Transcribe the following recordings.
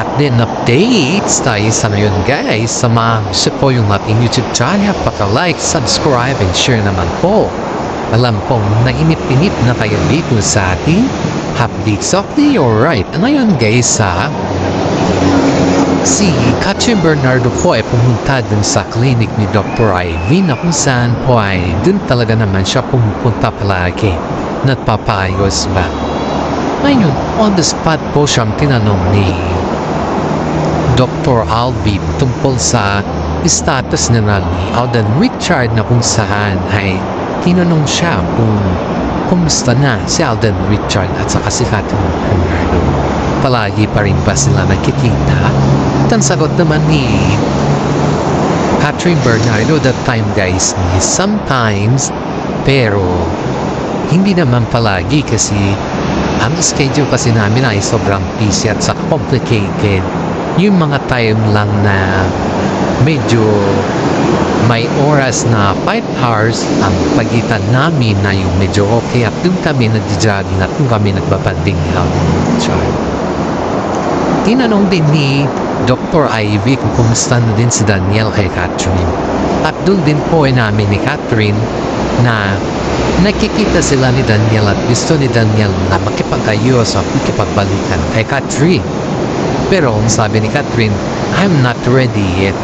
lahat din updates tayo sa ngayon guys. Samahan siya po yung ating YouTube channel. Paka-like, subscribe, and share naman po. Alam kong nainip-inip na kayo dito sa ating updates of the alright. Ngayon guys si Katrin Bernardo po ay pumunta dun sa clinic ni Dr. Ivy na kung saan po ay dun talaga naman siya pumupunta palagi. Nagpapaayos ba? Ngayon, on the spot po siyang tinanong ni Dr. Alvin tungkol sa status na ni Alden Richard na kung saan ay tinanong siya kung kumusta na si Alden Richard at saka si Katrin Bernardo. Palagi pa rin ba sila nakikita? At ang sagot naman ni Katrin Bernardo that time guys is sometimes, pero hindi naman palagi kasi ang schedule kasi namin ay sobrang busy at saka complicated. Yung mga time lang na medyo may oras na 5 hours ang pagitan namin na yung medyo okay at doon kami nag-jogging at doon kami nagbabanding ng child. Tinanong din ni Dr. Ivy kung kumusta na din si Daniel kay Katrin. At doon din po ay namin ni Katrin na nakikita sila ni Daniel at gusto ni Daniel na makipag-ayos at makipagbalikan kay Katrin. Pero ang sabi ni Katrin, I'm not ready yet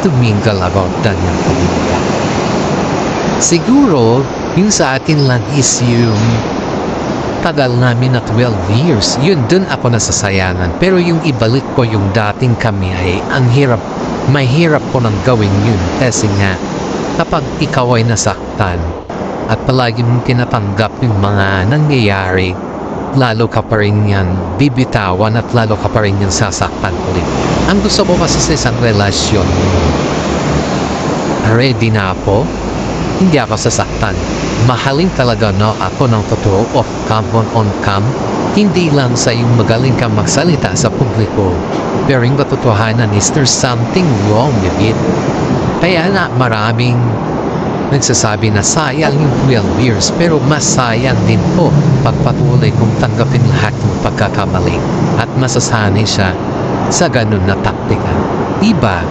to mingle about Daniel Padilla. Siguro, yung sa atin lang is yung tagal namin na 12 years. Yun dun ako nasasayangan. Pero yung ibalik ko yung dating kami ay ang hirap, mahirap ko nang gawin yun. Kasi nga, kapag ikaw ay nasaktan, at palagi mong tinatanggap yung mga nangyayari, lalo ka pa rin yan bibitawan at lalo ka pa rin yan sasaktan ulit. Ang gusto ko kasi sa isang relasyon, ready na ako, hindi ako sasaktan. Mahalin talaga na ako ng totoo, off cam, on cam, hindi lang sa yung magaling kang magsalita sa publiko. Pero yung katotohanan is there's something wrong with it. Kaya na maraming nagsasabi na sayang yung 12 years pero mas sayang din po pagpatuloy kung tanggapin lahat ng pagkakamali at masasanay siya sa ganun na taktika. Diba?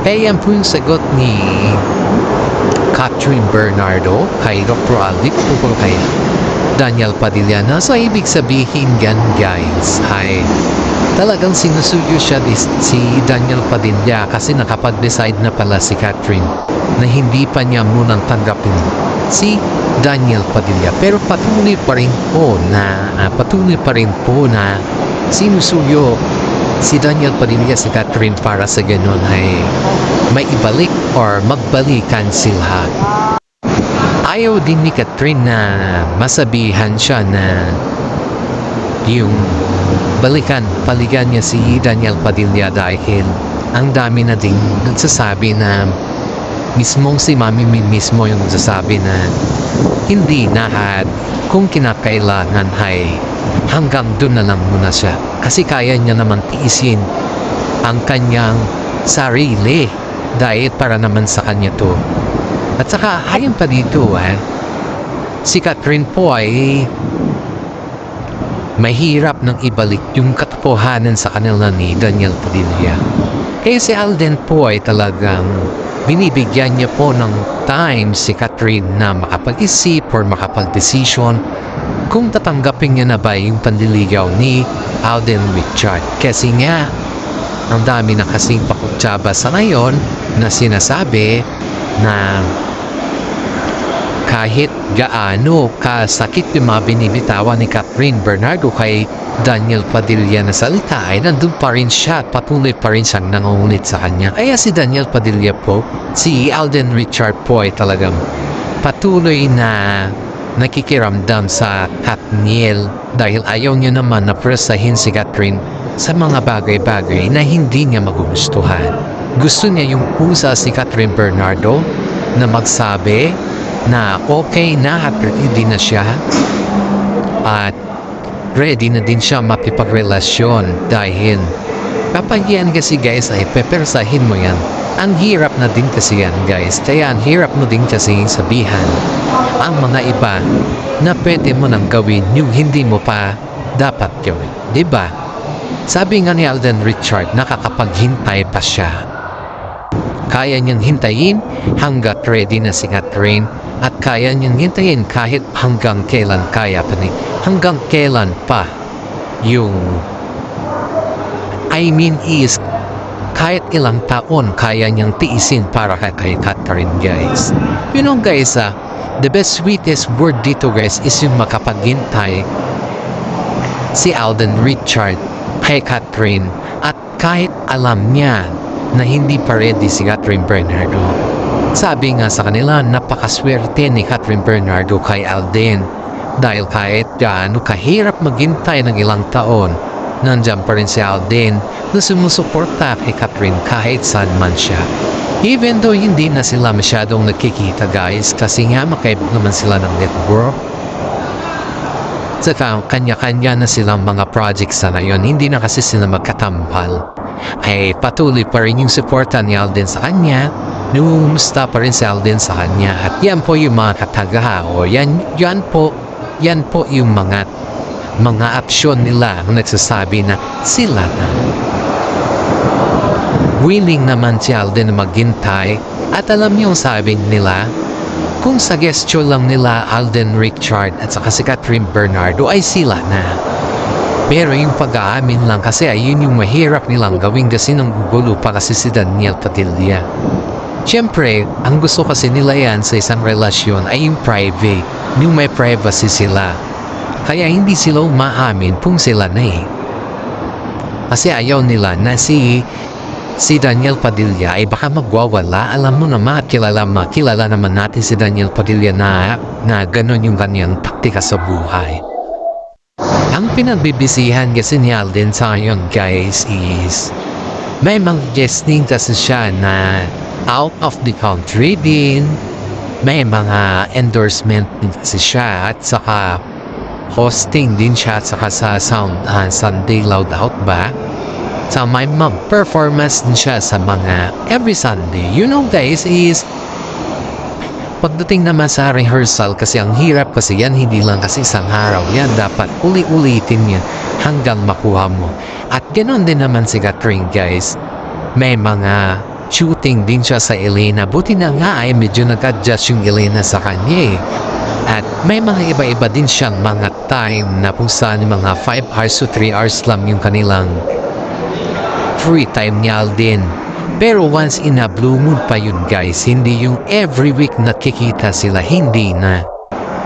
Kaya yan po yung sagot ni Katrin Bernardo kay Dr. Alvin tungkol kay Daniel Padilla na so ibig sabihin gan guys ay talagang sinusuyo siya si Daniel Padilla kasi nakapag-decide na pala si Katrin na hindi pa niya munang tanggapin si Daniel Padilla pero patuloy pa rin po na sinusuyo si Daniel Padilla si Katrin para sa ganun ay may ibalik or magbalikan sila. Ayaw din ni Katrin na masabihan siya na yung paligan niya si Daniel Padilla dahil ang dami na ding nagsasabi na mismong si Mami mismo yung nagsasabi na hindi na at kung kinakailangan ay hanggang doon na lang muna siya kasi kaya niya naman tiisin ang kanyang sarili dahil para naman sa kanya to. At saka ayon pa dito si Katrin po ay mahirap nang ibalik yung katotohanan sa kanila ni Daniel Padilla. Kaya si Alden po ay talagang binibigyan niya po ng time si Katrin na makapag-isip or makapag-decision kung tatanggapin niya na ba yung panliligaw ni Alden Richard. Kasi nga, ang dami na kasing pakutsaba sa ngayon na sinasabi na kahit gaano kasakit yung mga binibitawan ni Katrin Bernardo kay Daniel Padilla na salita ay nandun pa rin siya at patuloy pa rin siyang nangungulit sa kanya. Kaya si Daniel Padilla po, si Alden Richard po ay talagang patuloy na nakikiramdam sa Katniel dahil ayaw niya naman na presahin si Katrin sa mga bagay-bagay na hindi niya magugustuhan. Gusto niya yung pusa si Katrin Bernardo na magsabi na okay na at ready na siya at ready na din siya makipagrelasyon dahil kapag yan kasi guys ay pepersahin mo yan, ang hirap na din kasi yan guys, kaya ang hirap mo din kasi sabihan ang mga iba na pwede mo nang gawin yung hindi mo pa dapat gawin, diba? Sabi nga ni Alden Richard, nakakapaghintay pa siya. Kaya niyang hintayin hanggat ready na si Catherine at kaya niyang hintayin kahit hanggang kailan kaya pa ni hanggang kailan pa yung is kahit ilang taon kaya niyang tiisin para kay Catherine, guys. You know, guys, the best sweetest word dito, guys, is yung makapaghintay si Alden Richard kay Catherine at kahit alam niya na hindi pa ready si Catherine Bernardo. Sabi nga sa kanila, napakaswerte ni Catherine Bernardo kay Alden dahil kahit gaano kahirap maghintay ng ilang taon, nandiyan pa rin si Alden na sumusuporta kay Catherine kahit saan man siya. Even though hindi na sila masyadong nagkikita, guys, kasi nga makaibig naman sila ng network. Saka kanya-kanya na silang mga projects na ngayon, hindi na kasi sila magkatambal. Ay patuloy pa rin yung suporta ni Alden sa kanya, numusta pa rin si Alden sa kanya. At yan po yung mga kataga, o yan po yung mga aksyon nila ang nagsasabi na sila na. Willing naman si Alden na maghintay at alam yung sabi nila, kung suggestion lang nila Alden Richard at saka si Catherine Bernardo ay sila na. Pero yung pag-aamin lang kasi ayun yung mahirap nilang gawin kasi nang gugulo pa kasi si Daniel Padilla. Siyempre, ang gusto kasi nila yan sa isang relasyon ay yung private, yung may privacy sila. Kaya hindi sila umaamin kung sila na eh. Kasi ayaw nila na si Daniel Padilla ay baka magwawala. Alam mo naman, kilala naman natin si Daniel Padilla na ganon yung kanyang taktika sa buhay. Ang pinagbibisihan kasi ni Alden sa ngayon, guys, is may mga guesting kasi siya na out of the country din. May mga endorsement din kasi siya at saka hosting din siya at saka sa Sunday Loud Out ba? So may mag-performance din siya sa mga every Sunday. You know, guys, is pagdating naman sa rehearsal kasi ang hirap kasi yan, hindi lang kasi isang araw yan, dapat uli-ulitin yan hanggang makuha mo. At ganoon din naman si Catherine, guys, may mga shooting din siya sa Elena. Buti na nga ay medyo nag-adjust yung Elena sa kanya eh. At may mga iba-iba din siyang mga time na kung saan mga 5 hours to 3 hours lang yung kanilang free time ni Alden. Pero once in a blue moon pa yun, guys, hindi yung every week nakikita sila, hindi na.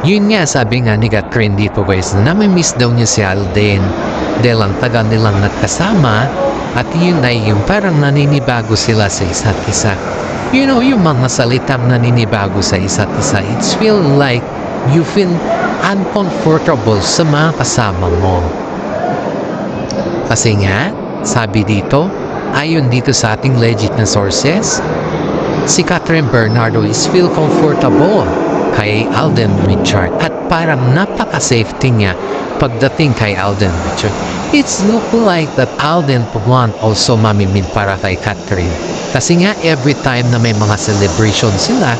Yun nga sabi nga ni Catherine dito, guys, na may-miss daw niya si Alden dahil ang tagal nilang nagkasama at yun ay yung parang naninibago sila sa isa't isa. You know, yung mga salitang naninibago sa isa't isa, it's feel like you feel uncomfortable sa mga kasama mo. Kasi nga, sabi dito, ayon dito sa ating legit na sources, si Catherine Bernardo is feel comfortable kay Alden Richard at parang napaka-safety niya pagdating kay Alden Richard. It's look like that Alden want also mamimit para kay Catherine. Kasi nga every time na may mga celebration sila,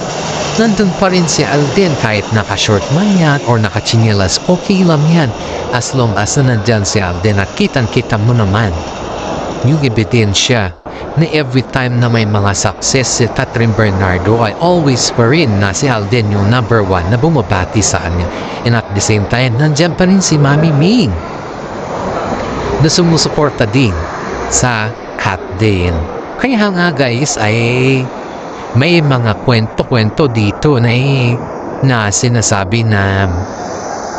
nandun pa rin si Alden kahit naka-short man yan or naka-chinelas, okay lang yan as long as nandyan si Alden at kitang-kita mo naman yung ebidensya na every time na may mga success si Catherine Bernardo ay always pa rin na si Alden yung number 1 na bumabati sa kanya. And at the same time, nandyan pa rin si Mami Ming na sumusuporta din sa Kat din. Kaya nga, guys, ay may mga kwento-kwento dito na sinasabi na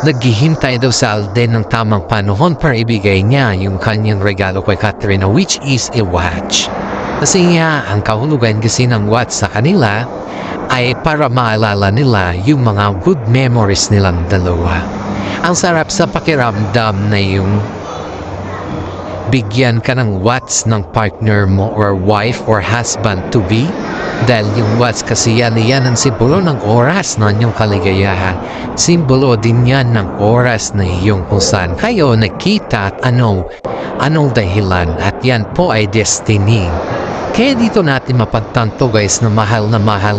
naghihintay daw sa Alden ng tamang panahon para ibigay niya yung kanyang regalo kay Catherine, which is a watch. Kasi nga, ang kahulugan kasi ng watch sa kanila ay para maalala nila yung mga good memories nilang dalawa. Ang sarap sa pakiramdam na yung bigyan ka ng watch ng partner mo or wife or husband to be. Dahil yung watch kasi yan ang simbolo ng oras ng inyong kaligayahan. Simbolo din yan ng oras na iyong kung saan kayo nakita at anong dahilan. At yan po ay destiny. Kaya dito natin mapagtanto, guys, na mahal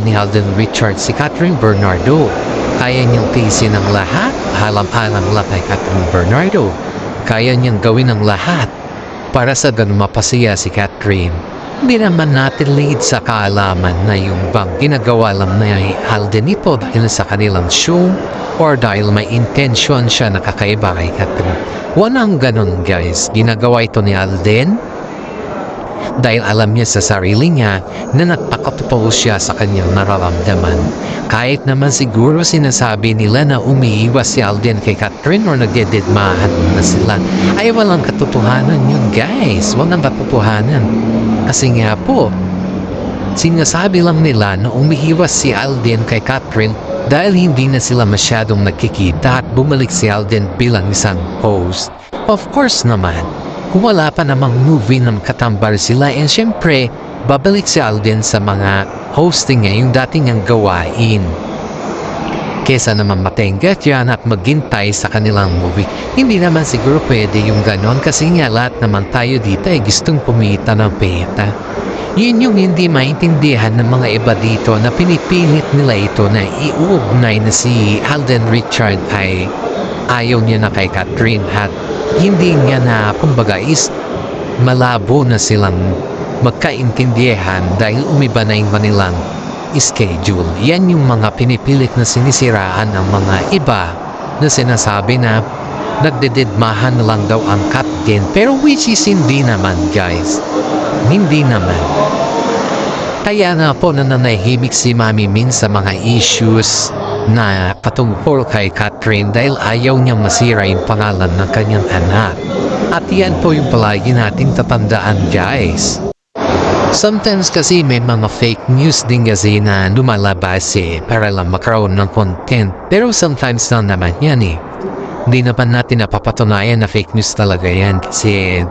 ni Alden Richard si Catherine Bernardo. Kaya niyang tiisin ang lahat, halang-halang lang kay Catherine Bernardo. Kaya niyang gawin ang lahat para sa ganun mapasaya si Catherine. Hindi naman natin liit sa kaalaman na yung bang ginagawa lang na Alden ito dahil sa kanilang show or dahil may intention siya na kakaiba kay Catherine. Walang ganun guys, ginagawa ito ni Alden dahil alam niya sa sarili niya na nagpakatotoo siya sa kanyang nararamdaman. Kahit naman siguro sinasabi nila na umiiwas si Alden kay Catherine or nagdededmahan na sila, ay walang katotohanan yun guys, walang katotohanan. Kasi nga po, sinasabi lang nila na umiiwas si Alden kay Catherine dahil hindi na sila masyadong nagkikita at bumalik si Alden bilang isang host. Of course naman, kung wala pa namang movie na katambal sila, and syempre, babalik si Alden sa mga hosting niya yung dating niyang gawain. Kesa naman matenggat yan at maghintay sa kanilang movie. Hindi naman siguro pwede yung ganon kasi nga lahat naman tayo dito ay gustong kumita ng peta. Yun yung hindi maintindihan ng mga iba dito na pinipilit nila ito na iuugnay na si Alden Richard ay ayaw niya na kay Catherine at hindi niya na kumbaga is malabo na silang magkaintindihan dahil umiba na yung kanilang schedule. Yan yung mga pinipilit na sinisiraan ng mga iba na sinasabi na nagdededmahan lang daw ang Captain, pero which is hindi naman guys, hindi naman. Kaya nga po nananahimik si Mami Min sa mga issues na patungkol kay Catherine dahil ayaw niyang masira yung pangalan ng kanyang anak. At yan po yung palagi nating tatandaan guys. Sometimes kasi may mga fake news din kasi na lumalabas para lang makaroon ng content. Pero sometimes lang naman yan Hindi naman natin napapatunayan na fake news talaga yan kasi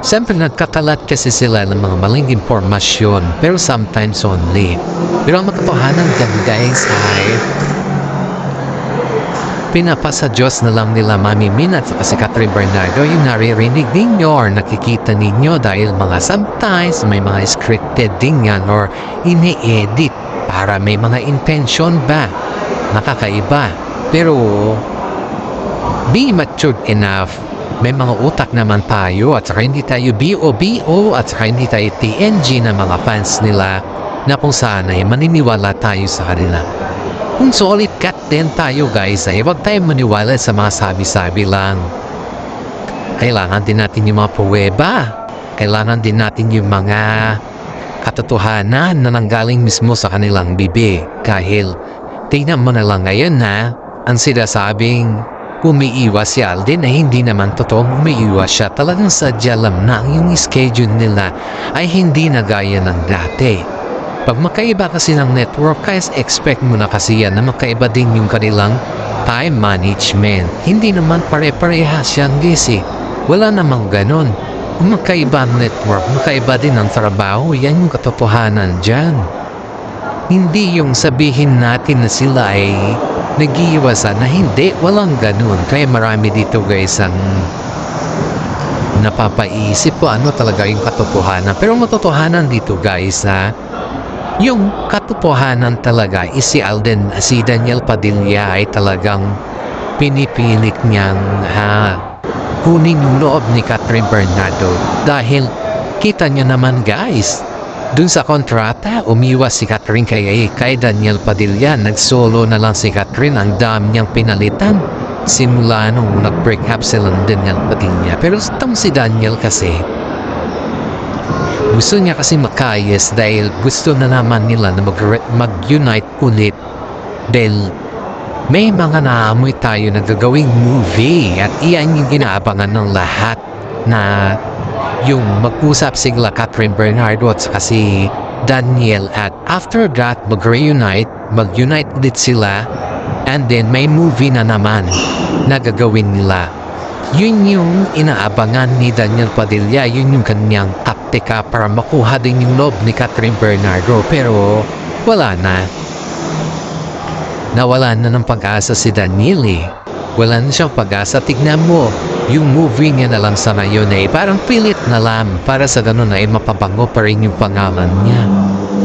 siyempre nagkakalat kasi sila ng mga maling impormasyon pero sometimes only. Pero ang makatotohanan dyan guys ay pinapasa Diyos na lang nila Mami Min at si Catherine Bernardo yung naririnig ninyo or nakikita ninyo dahil mga sometimes may mga scripted din yan or ini-edit para may mga intention ba nakakaiba. Pero be matured enough, may mga utak naman tayo at saka hindi tayo BO at saka hindi tayo TNG na mga fans nila na kung saan ay maniniwala tayo sa kanila. Kung solid cut din tayo guys ay huwag tayo maniwala sa mga sabi-sabi lang. Kailangan din natin yung mga pruweba. Kailangan din natin yung mga katotohanan na nanggaling mismo sa kanilang bibig. Dahil tingnan mo na lang ngayon na ang sinasabing umiiwas si Alden ay hindi naman totoong umiiwas siya. Talagang sadya lang na yung schedule nila ay hindi na gaya ng dati. Pag makaiba kasi ng network, guys, expect mo na kasi yan na makaiba din yung kanilang time management. Hindi naman pare-parehas yan guys Wala namang ganon. Kung magkaiba ang network, magkaiba din ang trabaho, yan yung katotohanan dyan. Hindi yung sabihin natin na sila ay nag-iiwasan na hindi, walang ganon. Kaya marami dito guys ang napapaisip ko ano talaga yung katotohanan. Pero matotohanan dito guys yung katotohanan talaga is si Daniel Padilla ay talagang pinipilit niyang kunin yung loob ni Catherine Bernardo dahil kita niyo naman guys dun sa kontrata umiwas si Catherine kay Daniel Padilla, nagsolo na lang si Catherine, ang dami niyang pinalitan simula nung nag-break up sila ng Daniel Padilla. Pero itong si Daniel kasi gusto niya kasi makayas dahil gusto na naman nila na mag-unite ulit dahil may mga naamoy tayo na gagawing movie at iyan yung inaabangan ng lahat na yung mag-usap sila Catherine Bernardo at si Daniel at after that mag-unite ulit sila and then may movie na naman na gagawin nila. Yun yung inaabangan ni Daniel Padilla, yun yung kanyang taktika para makuha din yung loob ni Catherine Bernardo. Pero wala na. Nawala na ng pag-asa si Daniel Wala na siyang pag-asa. Tignan mo, yung movie niya na lang sa ngayon parang pilit na lang para sa ganun ay mapabango pa rin yung pangalan niya.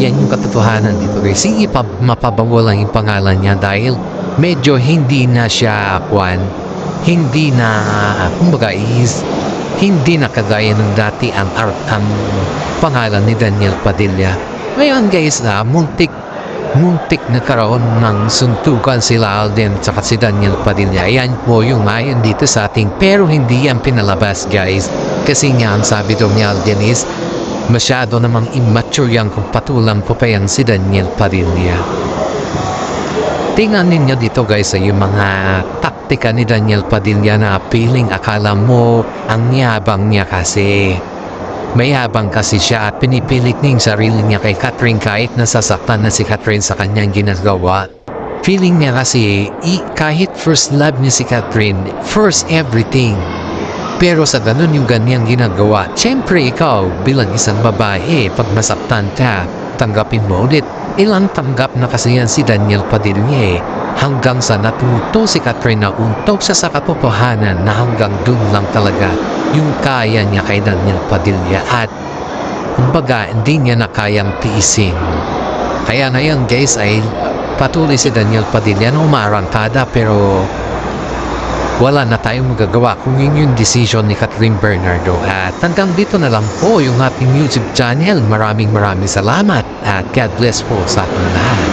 Yan yung katotohanan dito guys. Sige, mapabango lang yung pangalan niya dahil medyo hindi na siya hindi na kumbaga is Hindi na kagaya ng dati ang pangalan ni Daniel Padilla. Ngayon guys, muntik nagkaroon ng suntukan sila Alden at si Daniel Padilla. Ayan po yung ngayon dito sa ating, pero hindi yan pinalabas guys. Kasi nga ang sabi daw ni Alden is, masyado namang immature yan kung patulang ko pa yan si Daniel Padilla. Tingnan ninyo dito guys ay yung mga taktika ni Daniel Padilla na feeling akala mo ang yabang niya kasi. Mayabang kasi siya at pinipilit niya yung sarili niya kay Catherine kahit nasasaktan na si Catherine sa kanyang ginagawa. Feeling niya kasi kahit first love niya si Catherine, first everything. Pero sa ganun yung ganyang ginagawa, syempre ikaw bilang isang babae, pag masaktan ka, tanggapin mo ulit. Ilang tanggap na kasi yan si Daniel Padilla hanggang sa natuto si Catherine na untog siya sa katotohanan na hanggang dun lang talaga yung kaya niya kay Daniel Padilla at kumbaga hindi niya na kayang tiisin. Kaya ngayon guys ay patuloy si Daniel Padilla na umarangkada pero wala na tayong magagawa kung yun yung decision ni Catherine Bernardo. At hanggang dito na lang po yung ating YouTube channel. Maraming salamat at God bless po sa ating lahat.